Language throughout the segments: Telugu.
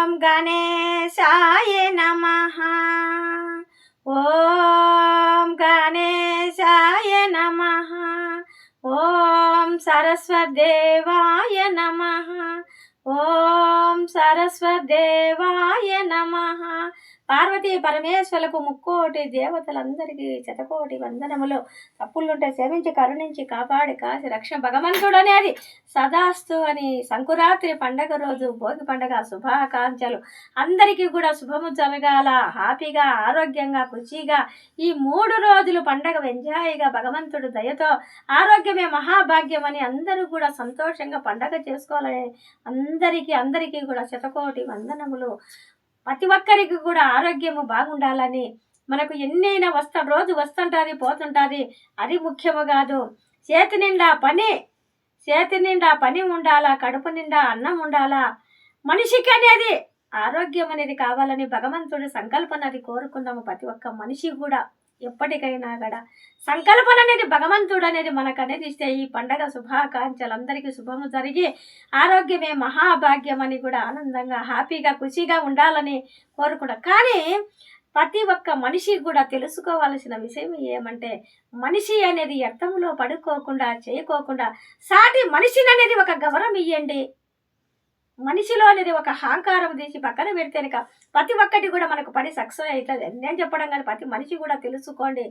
ఓం గణేశాయ నమః. ఓం గణేశాయ నమః. ఓం సరస్వదేవాయ నమః. ఓం సరస్వదేవాయ నమః. పార్వతీ పరమేశ్వరులకు ముక్కోటి దేవతలందరికీ శతకోటి వందనములు. తప్పులుంటే క్షమించి కరుణించి కాపాడి కాసి రక్షణ భగవంతుడు అనేది సదాస్తు అని సంకురాత్రి పండగ రోజు భోగి పండగ శుభాకాంక్షలు. అందరికీ కూడా శుభము జరగాల, హ్యాపీగా ఆరోగ్యంగా ఖుషీగా ఈ 3 రోజులు పండగ ఎంజాయ్గా భగవంతుడు దయతో ఆరోగ్యమే మహాభాగ్యం అని అందరూ కూడా సంతోషంగా పండగ చేసుకోవాలని అందరికీ కూడా శతకోటి వందనములు. ప్రతి ఒక్కరికి కూడా ఆరోగ్యము బాగుండాలని, మనకు ఎన్నైనా రోజు వస్తుంటుంది పోతుంటుంది, అది ముఖ్యము కాదు. చేతి నిండా పని ఉండాలా, కడుపు నిండా అన్నం ఉండాలా. మనిషికి అనేది ఆరోగ్యం అనేది కావాలని భగవంతుడి సంకల్పన అది కోరుకుందాము. ప్రతి ఒక్క మనిషి కూడా ఎప్పటికైనా కూడా సంకల్పన అనేది భగవంతుడు అనేది మనకు అనేది ఇస్తే ఈ పండగ శుభాకాంక్షలు అందరికీ శుభము జరిగి ఆరోగ్యమే మహాభాగ్యం అని కూడా ఆనందంగా హ్యాపీగా ఖుషీగా ఉండాలని కోరుకుంటాం. కానీ ప్రతి ఒక్క మనిషి కూడా తెలుసుకోవాల్సిన విషయం ఏమంటే, మనిషి అనేది అర్థంలో పడుకోకుండా చేయకోకుండా సాటి మనిషిని అనేది ఒక గౌరవం ఇవ్వండి. మనిషిలో అనేది ఒక అహంకారం తీసి పక్కన పెడితేనే ప్రతి ఒక్కటి కూడా మనకు పని సక్సెస్ అవుతుంది. నేను చెప్పడం కానీ ప్రతి మనిషి కూడా తెలుసుకోండి.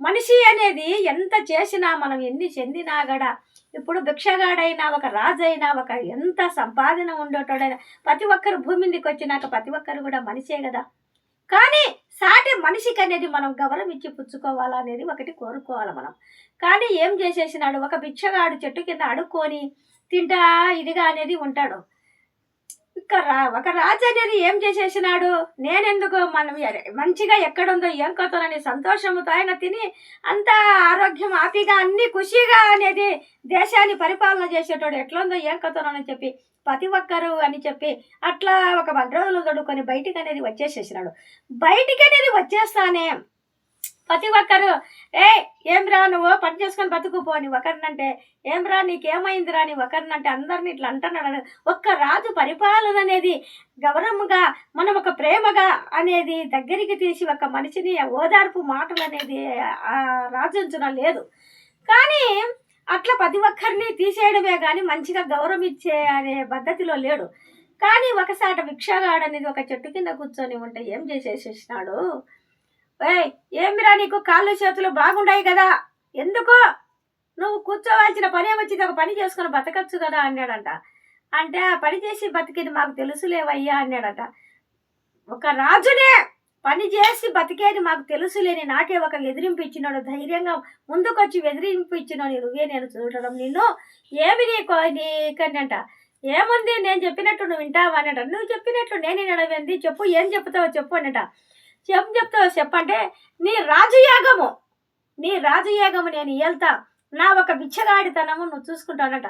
మనిషి అనేది ఎంత చేసినా మనం ఎన్ని చెందినా కూడా, ఇప్పుడు భిక్షగాడైనా ఒక రాజైనా ఒక ఎంత సంపాదన ఉండేటోడైనా ప్రతి ఒక్కరు భూమి మీదకి వచ్చినాక ప్రతి ఒక్కరు కూడా మనిషే కదా. కానీ సాటి మనిషికి అనేది మనం గౌరవం ఇచ్చి పుచ్చుకోవాలనేది ఒకటి కోరుకోవాలి మనం. కానీ ఏం చేసేసినాడు, ఒక భిక్షగాడు చెట్టు కింద అడుక్కొని తింటా ఇదిగా అనేది ఉంటాడు. ఒక రాజు అనేది ఏం చేసేసినాడు, నేనెందుకు మనం మంచిగా ఎక్కడుందో ఏం కథోనని సంతోషంతో ఆయన తిని అంత ఆరోగ్యం హ్యాపీగా అన్ని ఖుషిగా అనేది దేశాన్ని పరిపాలన చేసేటోడు ఎట్లుందో ఏం కథోనని చెప్పి ప్రతి ఒక్కరు అని చెప్పి అట్లా ఒక 10 రోజులు దొడుకొని బయటికి అనేది వచ్చేసేసినాడు. బయటికి అనేది వచ్చేస్తానే ప్రతి ఒక్కరు ఏం రా నువ్వు పని చేసుకొని బతుకుపో అని ఒకరినంటే, ఏం రా నీకేమైందిరా అని ఒకరినంటే అందరిని ఇట్లా అంటున్నాడు. ఒక్క రాజు పరిపాలన అనేది గౌరవంగా మనం ఒక ప్రేమగా అనేది దగ్గరికి తీసి ఒక మనిషిని ఓదార్పు మాటలు అనేది ఆ రాజుంచడం లేదు. కానీ అట్లా ప్రతి ఒక్కరిని తీసేయడమే కానీ మంచిగా గౌరవం ఇచ్చే అనే పద్ధతిలో లేడు. కానీ ఒకసారి భిక్షగాడు అనేది ఒక చెట్టు కింద కూర్చొని ఉంటే ఏం చేసేసేసినాడు, ఏమిరా నీకు కాళ్ళు చేతులు బాగుండాయి కదా, ఎందుకు నువ్వు కూర్చోవాల్సిన పని ఏమొచ్చింది, ఒక పని చేసుకుని బతకచ్చు కదా అన్నాడంట. అంటే ఆ పని చేసి బతికేది మాకు తెలుసులేవయ్యా అన్నాడట. ఒక రాజునే పని చేసి బతికేది మాకు తెలుసులేని నాకే ఒక ఎదిరింపు ఇచ్చినాడు, ధైర్యంగా ముందుకొచ్చి ఎదిరింపు ఇచ్చినాడు, నువ్వే నేను చూడడం నిన్ను ఏమి నీకంట. ఏముంది నేను చెప్పినట్టు నువ్వు వింటావా అన్నట. నువ్వు చెప్పినట్లు నేను వినడమేంది, చెప్పు ఏం చెప్తావో చెప్పు అన్నట. చెప్తావు చెప్పంటే, నీ రాజయోగము నేను వెళ్తా, నా ఒక బిచ్చగాడితనము నువ్వు చూసుకుంటానట.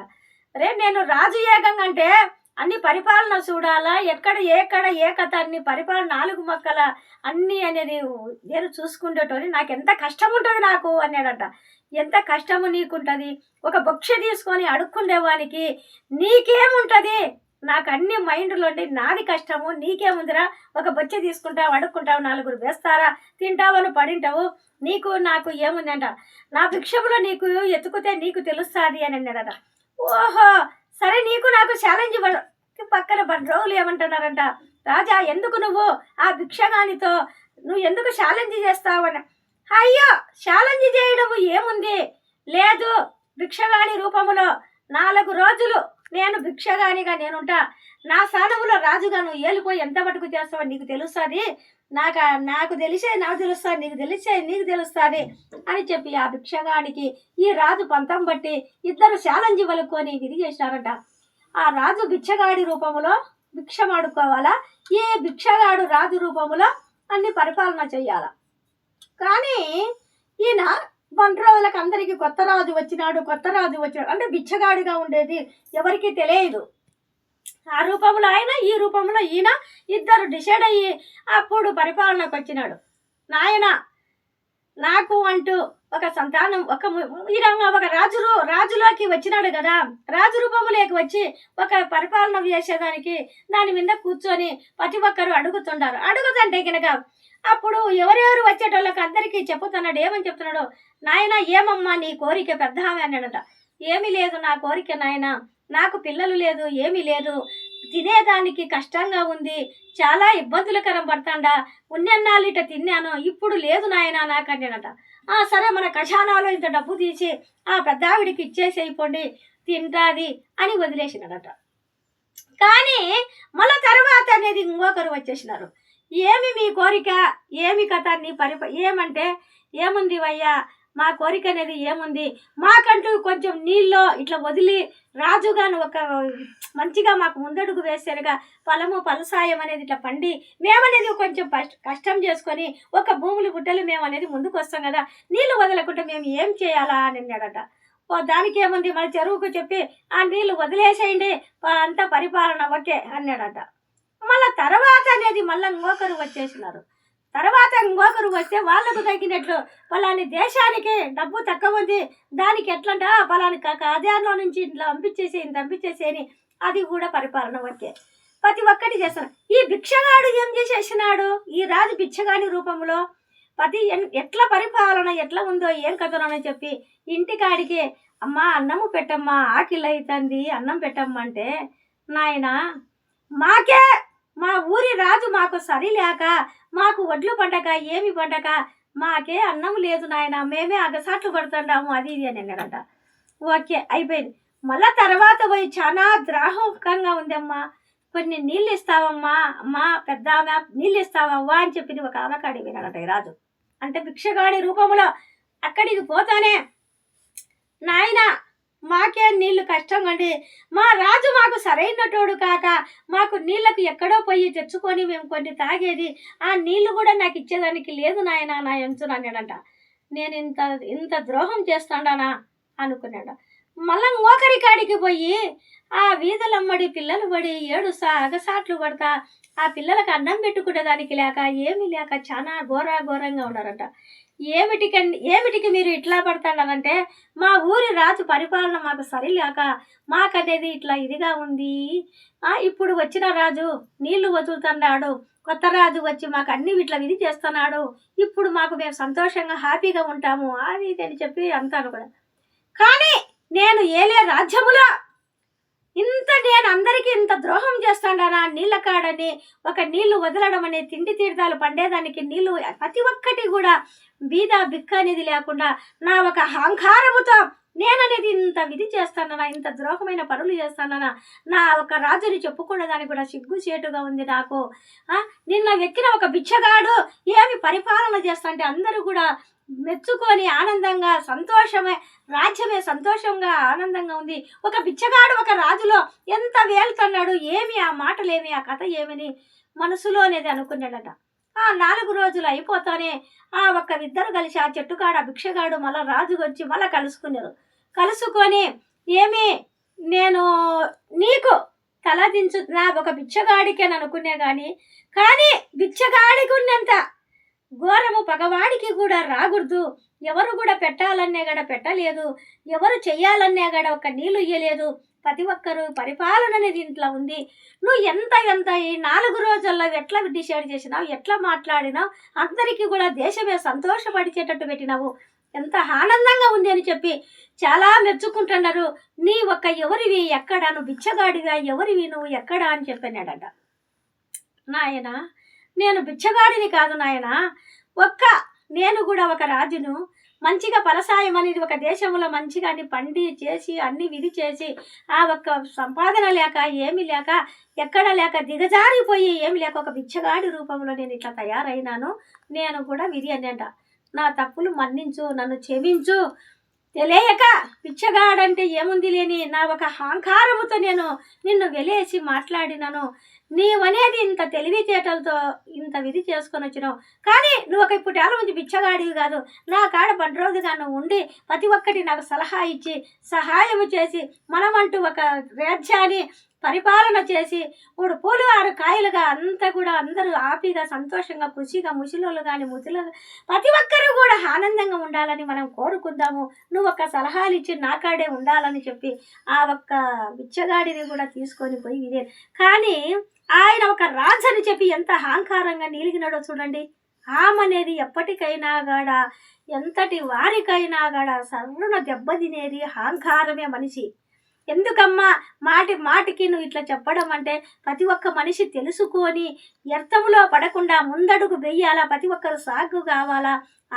నేను రాజయోగం అంటే అన్ని పరిపాలన చూడాలా, ఎక్కడ ఏ కథ అన్ని పరిపాలన 4 మొక్కల అన్నీ అనేది నేను చూసుకుంటేటోని నాకు ఎంత కష్టం ఉంటుంది నాకు అన్నాడట. ఎంత కష్టము నీకుంటుంది, ఒక భిక్ష తీసుకొని అడుక్కుండేవానికి నీకేముంటుంది, నాకు అన్ని మైండ్లో ఉండి నాది కష్టము నీకేముందిరా, ఒక బొచ్చ తీసుకుంటావు అడుక్కుంటావు 4 వేస్తారా తింటావు పడింటావు, నీకు నాకు ఏముందంట, నా భిక్షములో నీకు ఎత్తుకుతే నీకు తెలుస్తుంది అని అన్నాడట. ఓహో సరే నీకు నాకు ఛాలెంజ్ పక్కన 10 రోజులు ఏమంటున్నారంట, రాజా ఎందుకు నువ్వు ఆ భిక్షగానితో నువ్వు ఎందుకు ఛాలెంజ్ చేస్తావు అని. అయ్యో ఛాలెంజ్ చేయడము ఏముంది లేదు, భిక్షగాని రూపములో 4 రోజులు నేను భిక్షగానిగా నేనుంటా, నా స్థానంలో రాజుగా నువ్వు ఏలిపోయి ఎంత మటుకు చేస్తావో నీకు తెలుస్తుంది, నాకు తెలిసేది నాకు తెలుస్తుంది, నీకు తెలుస్తుంది అని చెప్పి ఆ భిక్షగానికి ఈ రాజు పంతం బట్టి ఇద్దరు ఛాలెంజ్ వలుకొని విరిగేసినారంట. ఆ రాజు భిక్షగాడి రూపములో భిక్షమాడుకోవాలా, ఈ భిక్షగాడు రాజు రూపములో అన్ని పరిపాలన చెయ్యాలా. కానీ ఈయన 10 రోజులకు అందరికీ కొత్త రాజు వచ్చినాడు అంటే బిచ్చగాడిగా ఉండేది ఎవరికి తెలియదు. ఆ రూపంలో ఆయన ఈ రూపంలో ఈయన ఇద్దరు డిసైడ్ అయ్యి అప్పుడు పరిపాలనకు వచ్చినాడు. నాయన నాకు అంటూ ఒక సంతానం ఒక రాజులోకి వచ్చినాడు కదా, రాజు రూపంలోకి వచ్చి ఒక పరిపాలన చేసేదానికి దాని మీద కూర్చొని ప్రతి ఒక్కరు అడుగుతుంటే కనుక అప్పుడు ఎవరెవరు వచ్చేటోళ్ళకి అందరికీ చెప్పుతున్నాడు. ఏమని చెప్తున్నాడు, నాయన ఏమమ్మా నీ కోరిక పెద్ద ఆమె అన్నాడట. ఏమీ లేదు నా కోరిక నాయన, నాకు పిల్లలు లేదు, ఏమీ లేదు, తినేదానికి కష్టంగా ఉంది, చాలా ఇబ్బందులకరం పడతాండా, ఉన్నెన్నాళ్ళు ఇట తిన్నాను, ఇప్పుడు లేదు నాయన నాకు అన్నాడట. సరే మన ఖజానాలో ఇంత డబ్బు తీసి ఆ పెద్ద ఆవిడికి ఇచ్చేసేయిపోండి, తింటాది అని వదిలేసినాడట. కానీ మళ్ళా తర్వాత అనేది ఇంకొకరు వచ్చేసినారు. ఏమి మీ కోరిక, ఏమి కథ, నీ ఏమంటే ఏముంది వయ్యా, మా కోరిక అనేది ఏముంది, మాకంటూ కొంచెం నీళ్ళలో ఇట్లా వదిలి రాజుగాను ఒక మంచిగా మాకు ముందడుగు వేసేరుగా పలసాయం అనేది ఇట్లా పండి మేమనేది కొంచెం కష్టం చేసుకొని ఒక భూములు గుట్టలు మేము అనేది ముందుకు వస్తాం కదా, నీళ్లు వదలకుండా మేము ఏం చేయాలా అని అన్నాడట. దానికి ఏముంది, మన చెరువుకు చెప్పి ఆ నీళ్లు వదిలేసేయండి, అంతా పరిపాలన ఓకే అన్నాడట. మళ్ళా తర్వాత అనేది మళ్ళీ ఇంకొకరు వచ్చేసినారు. తర్వాత ఇంకొకరు వస్తే వాళ్ళకు తగ్గినట్లు పలాని దేశానికి డబ్బు తక్కువ ఉంది, దానికి ఎట్లంట పలాని ఖజానాలో నుంచి ఇట్లా పంపించేసేని అది కూడా పరిపాలన ఓకే, ప్రతి ఒక్కటి చేస్తాను. ఈ భిక్షగాడు ఏం చేసేసినాడు, ఈ రాజు భిక్షగాడి రూపంలో ఎట్లా పరిపాలన ఎట్లా ఉందో ఏం కథనని చెప్పి ఇంటికాడికి అమ్మా అన్నము పెట్టమ్మా, ఆకిలి అవుతుంది అన్నం పెట్టమ్మా అంటే, నాయన మాకే మా ఊరి రాజు మాకు సరిలేక మాకు వడ్లు పండక ఏమి పండక మాకే అన్నం లేదు నాయన, మేమే అగసాట్లు పడుతుండాము అది ఇది అని అన్నాడట. ఓకే అయిపోయింది. మళ్ళా తర్వాత పోయి చాలా ద్రాహకంగా ఉందమ్మా, కొన్ని నీళ్ళు ఇస్తావమ్మా, అమ్మా పెద్ద ఆమె నీళ్ళు ఇస్తావమ్మా అని చెప్పి ఒక ఆమెకాడి వినాడట ఈ రాజు. అంటే భిక్షగాడి రూపంలో అక్కడికి పోతానే, నాయన మాకే నీళ్లు కష్టం అండి, మా రాజు మాకు సరైనటోడు కాక మాకు నీళ్లకు ఎక్కడో పోయి తెచ్చుకొని మేము కొన్ని తాగేది, ఆ నీళ్లు కూడా నాకు ఇచ్చేదానికి లేదు నాయన నా ఎంచును అన్నాడంట. నేను ఇంత ద్రోహం చేస్తాడానా అనుకున్నాడు. మళ్ళా ఒకరి కాడికి పోయి ఆ వీధులమ్మడి పిల్లలు పడి ఏడుస్తా అగసాట్లు పడతా ఆ పిల్లలకు అన్నం పెట్టుకునే దానికి లేక ఏమీ లేక చాలా ఘోరంగా ఉన్నారంట. ఏమిటికి మీరు ఇట్లా పడతాడారంటే, మా ఊరి రాజు పరిపాలన మాకు సరిలేక మాకనేది ఇట్లా ఇదిగా ఉంది, ఇప్పుడు వచ్చిన రాజు నీళ్లు వదులుతున్నాడు, కొత్త రాజు వచ్చి మాకు అన్ని ఇట్లా విధి చేస్తున్నాడు, ఇప్పుడు మాకు మేము సంతోషంగా హ్యాపీగా ఉంటాము అది ఇది అని చెప్పి అంటారు కూడా. కానీ నేను ఏలే రాజ్యములో నేను అందరికీ ఇంత ద్రోహం చేస్తాడానా, నీళ్ళ కాడని ఒక నీళ్లు వదలడం అనే తిండి తీర్థాలు పండేదానికి నీళ్లు ప్రతి ఒక్కటి కూడా బీద బిక్క అనేది లేకుండా నా ఒక అహంకారముతో నేననేది ఇంత విధి చేస్తానా, ఇంత ద్రోహమైన పనులు చేస్తానా, నా ఒక రాజుని చెప్పుకునే దానికి కూడా సిగ్గుచేటుగా ఉంది నాకు. నిన్న వెక్కిన ఒక బిచ్చగాడు ఏమి పరిపాలన చేస్తా అందరూ కూడా మెచ్చుకొని ఆనందంగా సంతోషమే, రాజ్యమే సంతోషంగా ఆనందంగా ఉంది, ఒక బిచ్చగాడు ఒక రాజులో ఎంత వేలుతున్నాడు, ఏమి ఆ మాటలేమి ఆ కథ ఏమని మనసులో అనేది అనుకున్నాడట. 4 రోజులు అయిపోతానే ఇద్దరు కలిసి ఆ చెట్టుకాడ భిక్షగాడు మళ్ళా రాజు వచ్చి మళ్ళా కలుసుకొని ఏమి నేను నీకు తలదించు నా ఒక బిచ్చగాడికి అని అనుకునే కానీ బిచ్చగాడికి ఉన్నంత ఘోరము పగవాడికి కూడా రాకూడదు, ఎవరు కూడా పెట్టాలనే గడ పెట్టలేదు, ఎవరు చెయ్యాలనే గడ ఒక నీళ్ళు ఇయ్యలేదు, ప్రతి ఒక్కరు పరిపాలన అనేది ఇంట్లో ఉంది, నువ్వు ఎంత ఈ 4 రోజుల్లో ఎట్లా డిసైడ్ చేసినావు, ఎట్లా మాట్లాడినావు, అందరికీ కూడా దేశమే సంతోషపడిచేటట్టు పెట్టినావు, ఎంత ఆనందంగా ఉంది అని చెప్పి చాలా మెచ్చుకుంటున్నారు. నీ ఎవరివి ఎక్కడ, నువ్వు బిచ్చగాడిగా ఎవరివి నువ్వు ఎక్కడ అని చెప్పినాడట. నాయన నేను బిచ్చగాడిని కాదు నాయన, నేను కూడా ఒక రాజును, మంచిగా ఫలసాయం అనేది ఒక దేశంలో మంచిగా అన్ని పండి చేసి అన్ని విధి చేసి ఆ సంపాదన లేక ఏమి లేక ఎక్కడ లేక దిగజారిపోయి ఏమి లేక ఒక బిచ్చగాడి రూపంలో నేను ఇట్లా తయారైనాను, నేను కూడా విధి అనంట. నా తప్పులు మన్నించు, నన్ను క్షమించు, తెలియక పిచ్చగాడంటే ఏముంది లేని నా ఒక అహంకారముతో నేను నిన్ను వెలేసి మాట్లాడినాను, నీవనేది ఇంత తెలివితేటలతో ఇంత విధి చేసుకొని వచ్చినావు, కానీ నువ్వు ఇప్పుడు ఏళ్ళ నుంచి బిచ్చగాడివి కాదు, నా కాడ బండ్రోజుగా నువ్వు ఉండి ప్రతి ఒక్కటి నాకు సలహా ఇచ్చి సహాయం చేసి మనమంటూ ఒక రాజ్యాన్ని పరిపాలన చేసి 3 పూలు 6 కాయలుగా అంతా కూడా అందరూ హ్యాపీగా సంతోషంగా ఖుషిగా ముసలోళ్ళు కానీ ముసలు ప్రతి ఒక్కరూ కూడా ఆనందంగా ఉండాలని మనం కోరుకుందాము. నువ్వు ఒక సలహాలు ఇచ్చి నా కాడే ఉండాలని చెప్పి ఆ ఒక్క బిచ్చగాడిని కూడా తీసుకొని పోయి ఇదే. కానీ ఆయన ఒక రాజు అని చెప్పి ఎంత అహంకారంగా నీలిగినాడో చూడండి. ఆమనేది ఎప్పటికైనా గాడ ఎంతటి వారికైనా గాడ సర్రున దెబ్బతినేది అహంకారమే మనిషి. ఎందుకమ్మా మాటికి నువ్వు ఇట్లా చెప్పడం అంటే ప్రతి ఒక్క మనిషి తెలుసుకొని వ్యర్థములో పడకుండా ముందడుగు వెయ్యాలా, ప్రతి ఒక్కరు సాగు కావాలా,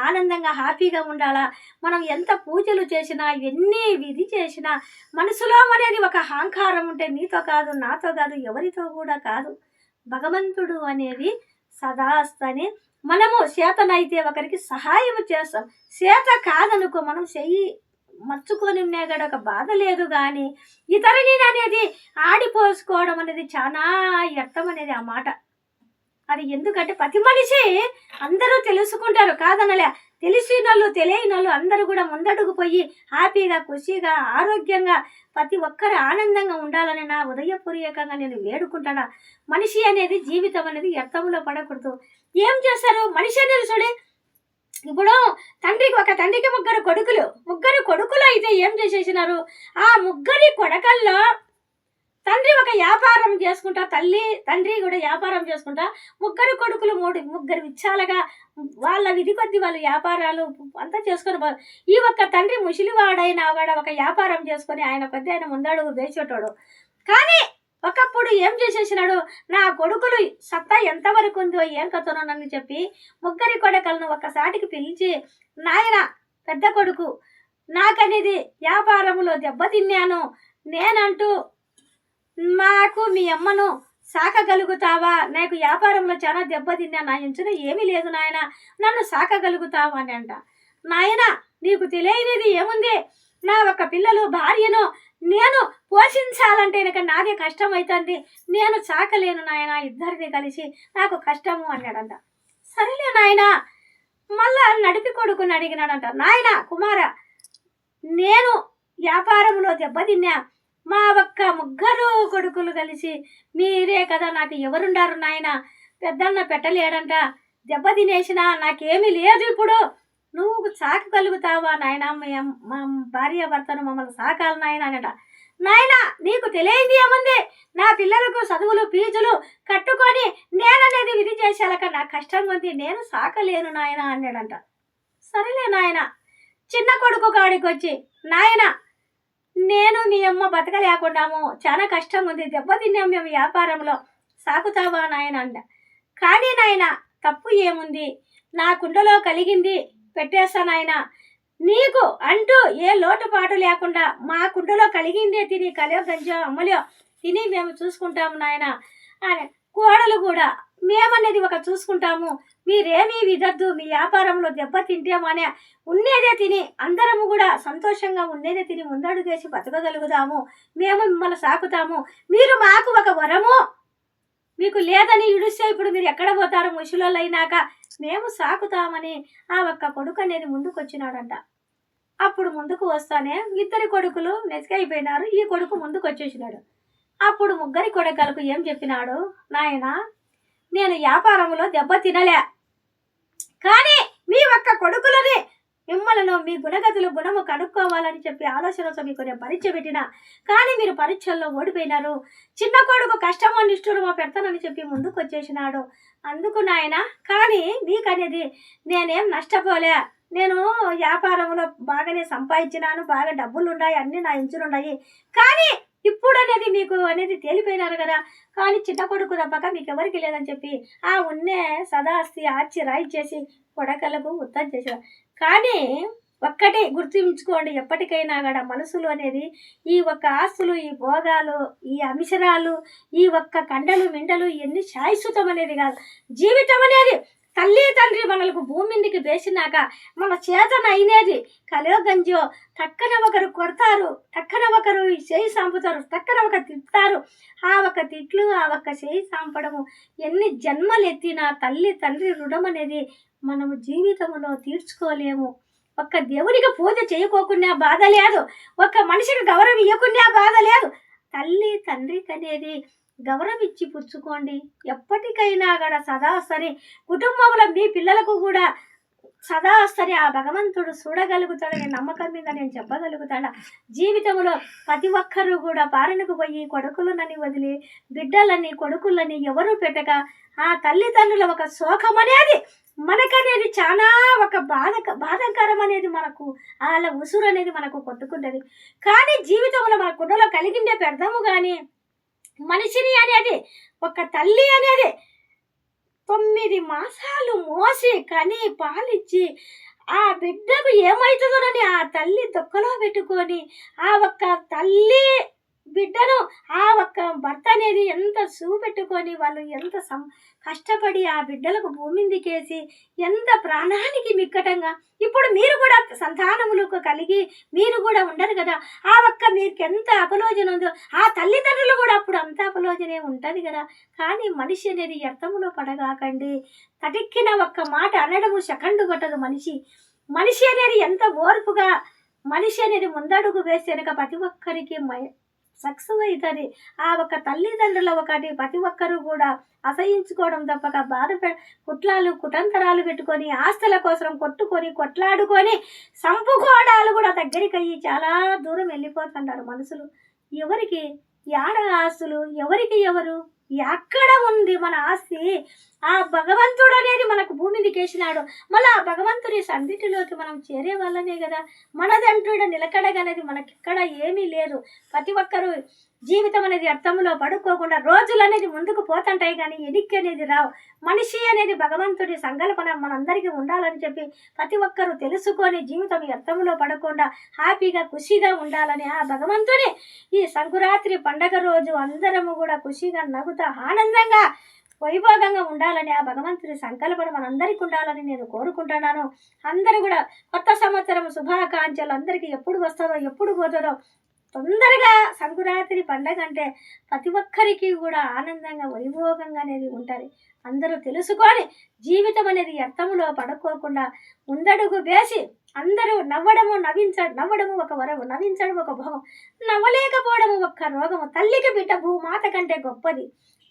ఆనందంగా హ్యాపీగా ఉండాలా. మనం ఎంత పూజలు చేసినా ఎన్ని విధి చేసినా మనసులో అనేది ఒక అహంకారం ఉంటే నీతో కాదు నాతో కాదు ఎవరితో కూడా కాదు. భగవంతుడు అనేది సదాస్తని మనము చేతనైతే ఒకరికి సహాయం చేస్తాం, చేత కాదనుకో మనం చెయ్యి మర్చుకొని ఉన్నా కూడా ఒక బాధ లేదు. కానీ ఇతరుని అనేది ఆడిపోసుకోవడం అనేది చాలా వ్యర్థం అనేది ఆ మాట. అది ఎందుకంటే ప్రతి మనిషి అందరూ తెలుసుకుంటారు కాదనలే, తెలిసిన వాళ్ళు తెలియని వాళ్ళు అందరూ కూడా ముందడుగు పోయి హ్యాపీగా ఖుషిగా ఆరోగ్యంగా ప్రతి ఒక్కరు ఆనందంగా ఉండాలని నా హృదయపూర్వకంగా నేను వేడుకుంటాను. మనిషి అనేది జీవితం అనేది వ్యర్థంలో పడకూడదు. ఏం చేస్తారు మనిషి అనేది చూడే, ఇప్పుడు ఒక తండ్రికి ముగ్గురు కొడుకులు అయితే ఏం చేసేసినారు, ఆ ముగ్గురి కొడకల్లో తండ్రి ఒక వ్యాపారం చేసుకుంటా, తండ్రి కూడా వ్యాపారం చేసుకుంటా, ముగ్గురు కొడుకులు ముగ్గురు విచ్చాలగా వాళ్ళ విధి కొద్ది వాళ్ళ వ్యాపారాలు అంతా చేసుకొని ఈ ఒక్క తండ్రి ముసలివాడైనా కూడా ఒక వ్యాపారం చేసుకొని ఆయన కొద్ది ఆయన ముందడుగు వేసేటోడు. కానీ ఒకప్పుడు ఏం చేసేసినాడు, నా కొడుకులు సత్తా ఎంతవరకు ఉందో ఏం కథనని చెప్పి ముగ్గురి కొడుకులను ఒక్కసాటికి పిలిచి, నాయన పెద్ద కొడుకు నాకనేది వ్యాపారంలో దెబ్బతిన్నాను, నేనంటూ మాకు మీ అమ్మను సాకగలుగుతావా, నాకు వ్యాపారంలో చాలా దెబ్బతిన్నా, నా ఇంచున ఏమీ లేదు నాయన, నన్ను సాకగలుగుతావా అని అంట. నాయన నీకు తెలియనిది ఏముంది, నా ఒక పిల్లలు భార్యను నేను పోషించాలంటే నాకు నాదే కష్టం అవుతుంది, నేను సాకలేను నాయన, ఇద్దరిని కలిసి నాకు కష్టము అన్నాడంట. సరేలే నాయన, మళ్ళా నడిపి కొడుకుని అడిగినాడంట, నాయన కుమార నేను వ్యాపారంలో దెబ్బతిన్నా, మా ఒక్క ముగ్గురు కొడుకులు కలిసి మీరే కదా నాకు ఎవరుండారు నాయన, పెద్దన్న పెట్టలేడంట, దెబ్బ తినేసినా నాకేమీ లేదు, ఇప్పుడు నువ్వు సాకగలుగుతావా నాయన, మా భార్య భర్తను మమ్మల్ని సాకాలి నాయన అనట. నాయన నీకు తెలియదు ఏముంది, నా పిల్లలకు చదువులు ఫీజులు కట్టుకొని నేననేది విధి చేసేలాక నాకు కష్టంగా ఉంది, నేను సాకలేను నాయన అన్నాడంట. సరేలే నాయన, చిన్న కొడుకు కాడికి వచ్చి, నాయన నేను మీ అమ్మ బతకలేకుండాము, చాలా కష్టంగా ఉంది, దెబ్బతిన్నాం మేము వ్యాపారంలో, సాకుతావా నాయన అంట. కానీ నాయన తప్పు ఏముంది, నా కుండలో కలిగింది పెట్టేస్తానాయన, నీకు అంటూ ఏ లోటుపాటు లేకుండా మా కుండలో కలిగిందే తిని కలియో గంజో అమ్మలో తిని మేము చూసుకుంటాము నాయన అని. కోడలు కూడా మేమనేది ఒక చూసుకుంటాము, మీరేమీ విదద్దు, మీ వ్యాపారంలో దెబ్బ తింటామనే ఉన్నేదే తిని అందరము కూడా సంతోషంగా ఉన్నేదే తిని ముందడుగేసి బతకగలుగుతాము, మేము మిమ్మల్ని సాకుతాము, మీరు మాకు ఒక వరము, మీకు లేదని ఇడుస్తే ఇప్పుడు మీరు ఎక్కడ పోతారు ముసలోళ్ళు అయినాక, మేము సాకుతామని ఆ ఒక్క కొడుకు అనేది ముందుకు వచ్చినాడంట. అప్పుడు ముందుకు వస్తానే ఇద్దరి కొడుకులు నెసికైపోయినారు, ఈ కొడుకు ముందుకు వచ్చేసినాడు. అప్పుడు ముగ్గురి కొడుకులకు ఏం చెప్పినాడు, నాయన నేను వ్యాపారంలో దెబ్బ తినలే, కానీ మీ ఒక్క కొడుకులని మిమ్మల్ని మీ గుణము కనుక్కోవాలని చెప్పి ఆలోచనతో మీకు నేను పరీక్ష పెట్టినా, కానీ మీరు పరీక్షల్లో ఓడిపోయినారు, చిన్న కొడుకు కష్టమో నిష్ఠురమో పెడతానని చెప్పి ముందుకు వచ్చేసినాడు. అందుకు నాయన, కానీ మీకనేది నేనేం నష్టపోలే, నేను వ్యాపారంలో బాగానే సంపాదించినాను, బాగా డబ్బులు ఉన్నాయి, అన్నీ నా ఇంచులున్నాయి, కానీ ఇప్పుడు అనేది మీకు అనేది తేలిపోయినారు కదా, కానీ చిన్న కొడుకు తప్పక మీకు ఎవరికి లేదని చెప్పి ఆ ఉన్నే సదాస్తి ఆర్చి రాయిచ్చేసి కొడకలకు ఉత్తం చేశారు. కానీ ఒక్కటే గుర్తుంచుకోండి, ఎప్పటికైనా కూడా మనసులు అనేది ఈ ఒక్క ఆస్తులు, ఈ భోగాలు, ఈ అమిషరాలు, ఈ ఒక్క కండలు మిండలు ఇవన్నీ శాశ్వతం అనేది కాదు. జీవితం అనేది తల్లి తండ్రి మనకు భూమి మీదకి వేసినాక మన చేతన అయినది కలియో గంజో టక్కన ఒకరు కొడతారు, టక్కన ఒకరు చేయి సాంపుతారు, టక్కన ఒకరు తిప్పుతారు, ఆ ఒక్క తిట్లు ఆ ఒక్క చేయి సాంపడము ఎన్ని జన్మలు ఎత్తినా తల్లి తండ్రి రుణం అనేది మనము జీవితంలో తీర్చుకోలేము. ఒక్క దేవునికి పూజ చేయకోకుండా బాధ లేదు, ఒక్క మనిషికి గౌరవం ఇవ్వకుండా బాధ లేదు, తల్లి తండ్రికి అనేది గౌరవం ఇచ్చి పుచ్చుకోండి. ఎప్పటికైనా కూడా సదా సరే కుటుంబంలో మీ పిల్లలకు కూడా సదా సరే ఆ భగవంతుడు చూడగలుగుతాడనే నమ్మకం మీద నేను చెప్పగలుగుతాడా. జీవితంలో ప్రతి ఒక్కరూ కూడా పాలనకు పోయి కొడుకులనని వదిలి బిడ్డలని కొడుకులని ఎవరు పెట్టక ఆ తల్లిదండ్రుల ఒక శోకం అనేది మనకనేది చాలా ఒక బాధకరం అనేది మనకు వాళ్ళ ఉసురు అనేది మనకు కొట్టుకుంటుంది. కానీ జీవితంలో మన కుండలో కలిగిండే పెడదాము. కానీ మనిషిని అనేది ఒక తల్లి అనేది 9 మాసాలు మోసి కని పాలిచ్చి ఆ బిడ్డకు ఏమవుతుందోనని ఆ తల్లి దొక్కలో పెట్టుకొని ఆ ఒక్క తల్లి బిడ్డను ఆ ఒక్క భర్త అనేది ఎంత చూపెట్టుకొని వాళ్ళు ఎంత కష్టపడి ఆ బిడ్డలకు భూమిని దికేసి ఎంత ప్రాణానికి మిక్కటంగా ఇప్పుడు మీరు కూడా సంతానములకు కలిగి మీరు కూడా ఉండరు కదా. ఆ ఒక్క మీకు ఎంత అపలోచన ఉందో ఆ తల్లిదండ్రులు కూడా అప్పుడు అంత అపలోచనే ఉంటుంది కదా. కానీ మనిషి అనేది వ్యర్థములో పడగాకండి. తటిక్కిన ఒక్క మాట అనడము సెకండు పట్టదు. మనిషి అనేది ఎంత ఓర్పుగా మనిషి అనేది ముందడుగు వేసేనక ప్రతి ఒక్కరికి సక్సెస్ అవుతుంది. ఆ ఒక తల్లిదండ్రుల ఒకటి ప్రతి ఒక్కరూ కూడా అసహించుకోవడం తప్పక కుటంతరాలు పెట్టుకొని ఆస్తుల కోసం కొట్లాడుకొని సంపుకోవడాలు కూడా దగ్గరికి అయ్యి చాలా దూరం వెళ్ళిపోతుంటారు మనుషులు. ఎవరికి యాడ ఆస్తులు ఎవరికి ఎవరు ఎక్కడ ఉంది మన ఆస్తి? ఆ భగవంతుడు అనేది మనకు భూమిని కేసినాడు. మళ్ళీ ఆ భగవంతుడి సన్నిధిలోకి మనం చేరే వల్లనే కదా మనదంటూ నిలకడగనేది మనకిక్కడ ఏమీ లేదు. ప్రతి ఒక్కరూ జీవితం అనేది అర్థంలో పడుకోకుండా రోజులు అనేది ముందుకు పోతుంటాయి కానీ ఎనిక్కి అనేది రావు. మనిషి అనేది భగవంతుడి సంకల్పన మనందరికీ ఉండాలని చెప్పి ప్రతి ఒక్కరూ తెలుసుకొని జీవితం అర్థంలో పడకుండా హ్యాపీగా ఖుషిగా ఉండాలని ఆ భగవంతుని ఈ సంకురాత్రి పండగ రోజు అందరము కూడా ఖుషిగా నవ్వుతా ఆనందంగా వైభోగంగా ఉండాలని ఆ భగవంతుని సంకల్పన మనందరికీ ఉండాలని నేను కోరుకుంటున్నాను. అందరూ కూడా కొత్త సంవత్సరం శుభాకాంక్షలు. అందరికీ ఎప్పుడు వస్తుందో ఎప్పుడు పోతుందో తొందరగా సంకురాత్రి పండగ అంటే ప్రతి ఒక్కరికి కూడా ఆనందంగా వైభోగంగా అనేది ఉంటుంది. అందరూ తెలుసుకొని జీవితం అనేది అర్థములో పడుకోకుండా ముందడుగు వేసి అందరూ నవ్వడము ఒక వరము, నవ్వించడం ఒక భోగం, నవ్వలేకపోవడము ఒక్క రోగము. తల్లికి బిడ్డ భూమాత కంటే గొప్పది,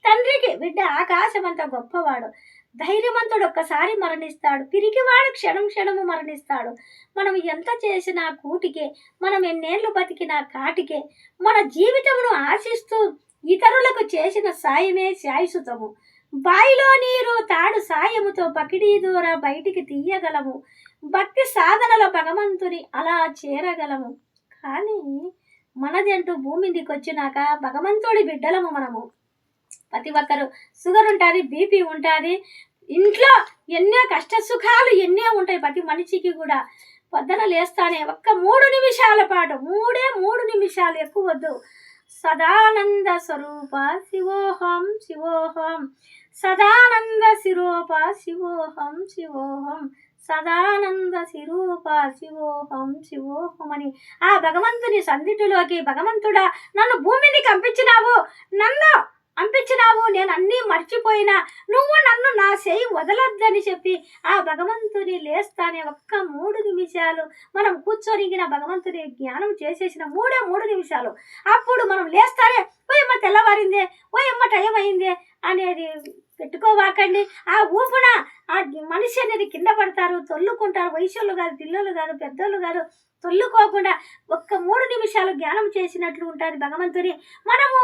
తండ్రికి బిడ్డ ఆకాశమంత గొప్పవాడు. ధైర్యవంతుడు ఒక్కసారి మరణిస్తాడు, పిరికివాడు క్షణము మరణిస్తాడు. మనం ఎంత చేసినా కూటికే, మనం ఎన్నేళ్ళు బతికినా కాటికే. మన జీవితమును ఆశిస్తూ ఇతరులకు చేసిన సాయమే శాశ్వతము. బాయిలో నీరు తాడు సాయముతో పకిడీ దూర బయటికి తీయగలము. భక్తి సాధనలో భగవంతుని అలా చేరగలము. కానీ మనది అంటూ భూమి మీదకి వచ్చినాక భగవంతుడి బిడ్డలము మనము. ప్రతి ఒక్కరు షుగర్ ఉంటుంది, బీపీ ఉంటుంది, ఇంట్లో ఎన్నో కష్ట సుఖాలు ఎన్నో ఉంటాయి ప్రతి మనిషికి కూడా. పొద్దున లేస్తానే ఒక్క 3 నిమిషాల పాటు 3 నిమిషాలు ఎక్కువ వద్దు. సదానంద స్వరూప శివోహం శివోహం, సదానంద శిరూప శివోహం శివోహం, సదానంద శిరూప శివోహం శివోహం అని ఆ భగవంతుని సన్నిధిలోకి, భగవంతుడా నన్ను భూమిని పంపించినావు, నేను అన్నీ మర్చిపోయినా నువ్వు నన్ను నా చేయి వదలొద్దని చెప్పి ఆ భగవంతుని లేస్తానే ఒక్క 3 నిమిషాలు మనం కూర్చొనిగిన భగవంతుని జ్ఞానం చేసేసిన 3 నిమిషాలు. అప్పుడు మనం లేస్తానే ఓయమ్మ తెల్లవారిందే, ఓయమ్మ టైం అయిందే అనేది పెట్టుకోవాకండి. ఆ ఊపున ఆ మనిషి అనేది కింద పడతారు, తొల్లుకుంటారు. వయసులు కాదు, పిల్లలు కాదు, పెద్దోళ్ళు కాదు, తొల్లుకోకుండా ఒక్క 3 నిమిషాలు జ్ఞానం చేసినట్లు ఉంటుంది భగవంతుని. మనము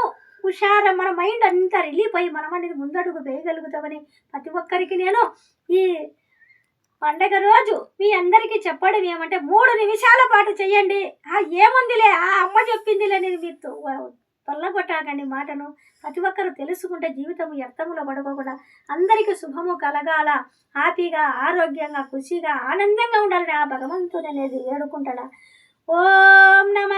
మన మైండ్ అంతా రిలీఫ్ అయ్యి మనం అనేది ముందడుగు వేయగలుగుతామని ప్రతి ఒక్కరికి నేను ఈ పండగ రోజు మీ అందరికీ చెప్పడం ఏమంటే 3 నిమిషాల పాటు చెయ్యండి. ఏముందిలే ఆ అమ్మ చెప్పిందిలే నేను మీరు తొల్లగొట్టాకండి మాటను. ప్రతి ఒక్కరు తెలుసుకుంటే జీవితం వ్యర్థములో పడుకోకుండా అందరికీ శుభము కలగాల, హ్యాపీగా ఆరోగ్యంగా ఖుషిగా ఆనందంగా ఉండాలని ఆ భగవంతుడు అనేది వేడుకుంటాడా. ఓం నమ